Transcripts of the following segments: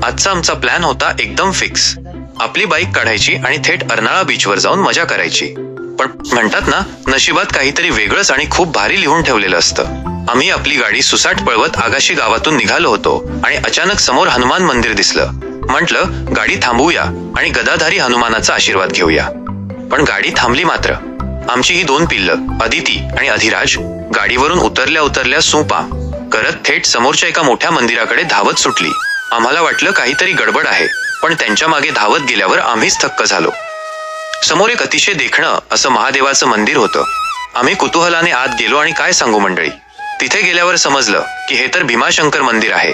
आजचा आमचा प्लॅन होता एकदम फिक्स. आपली बाईक काढायची आणि थेट अर्नाळा बीचवर जाऊन मजा करायची. पण म्हणतात ना, नशिबात काहीतरी वेगळंच आणि खूप भारी लिहून ठेवलेलं असतं. आम्ही आपली गाडी सुसाट पळवत आगाशी गावातून निघालो होतो आणि अचानक समोर हनुमान मंदिर दिसलं. म्हटलं गाडी थांबवूया आणि गदाधारी हनुमानाचा आशीर्वाद घेऊया. पण गाडी थांबली मात्र. आमची ही 2 पिल्लं अदिती आणि अधिराज गाडीवरून उतरल्या उतरल्या सुपा करत थेट समोरच्या एका मोठ्या मंदिराकडे धावत सुटली. आम्हाला वाटलं काहीतरी गडबड आहे, पण त्यांच्या मागे धावत गेल्यावर आम्हीच थक्क झालो. समोर एक अतिशय देखणं असं महादेवाचं मंदिर होतं. आम्ही कुतूहलाने आत गेलो आणि काय सांगू मंडळी, तिथे गेल्यावर समजलं की हे तर भीमाशंकर मंदिर आहे.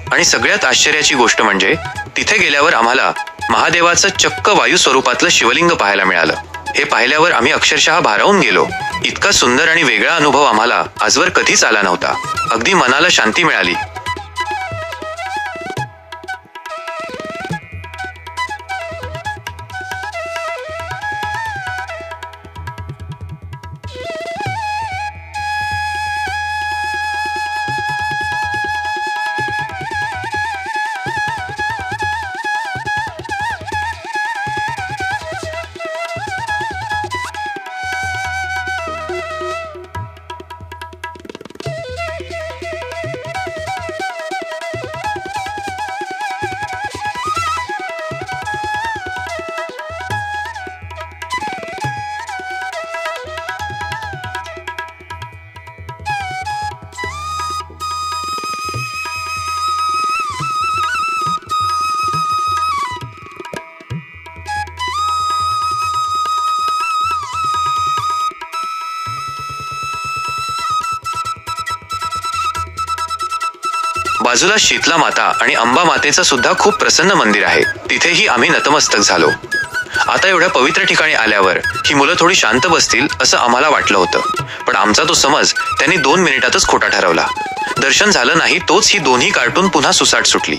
आणि सगळ्यात आश्चर्याची गोष्ट म्हणजे तिथे गेल्यावर आम्हाला महादेवाचं चक्क वायू स्वरूपातलं शिवलिंग पाहायला मिळालं. हे पाहिल्यावर आम्ही अक्षरशः भारावून गेलो. इतका सुंदर आणि वेगळा अनुभव आम्हाला आजवर कधीच आला नव्हता. अगदी मनाला शांती मिळाली. बाजूला शीतला माता आणि अंबा मातेचं सुद्धा खूप प्रसन्न मंदिर आहे. तिथेही आम्ही नतमस्तक झालो. आता एवढ्या पवित्र ठिकाणी आल्यावर ही मुलं थोडी शांत बसतील असं आम्हाला वाटलं होतं, पण आमचा तो समज त्यांनी 2 मिनिटातच खोटा ठरवला. दर्शन झालं नाही तोच ही दोन्ही कार्टून पुन्हा सुसाट सुटली.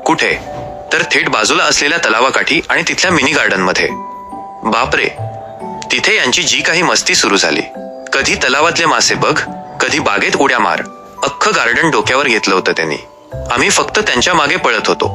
कुठे तर थेट बाजूला असलेल्या तलावाकाठी आणि तिथल्या मिनी गार्डन मध्ये. बापरे, तिथे यांची जी काही मस्ती सुरू झाली. कधी तलावातले मासे बघ, कधी बागेत उड्या मार. अख्खं गार्डन डोक्यावर घेतलं होतं त्यांनी. आम्ही फक्त त्यांच्या मागे पळत होतो.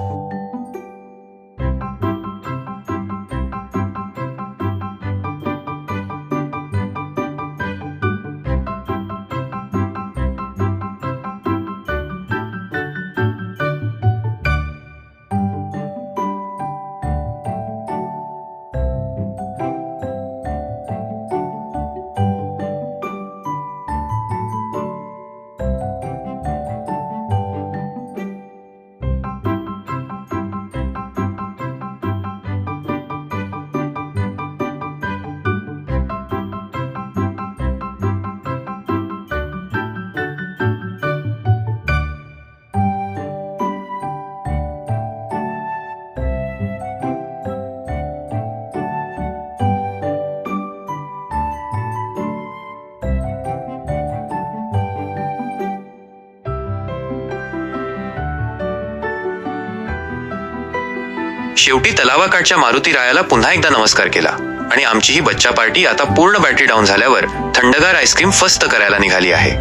शेवटी तलावाकाठच्या मारुती रायाला पुन्हा एकदा नमस्कार केला आणि आमची ही बच्चा पार्टी आता पूर्ण बॅटरी डाऊन झाल्यावर थंडगार आईस्क्रीम फस्त करायला निघाली आहे.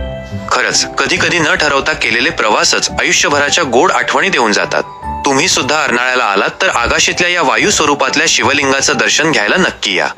खरंच कधी कधी न ठरवता केलेले प्रवासच आयुष्यभराच्या गोड आठवणी देऊन जातात. तुम्ही सुद्धा अर्नाळ्याला आलात तर आगाशीतल्या या वायू स्वरूपातल्या शिवलिंगाचं दर्शन घ्यायला नक्की या.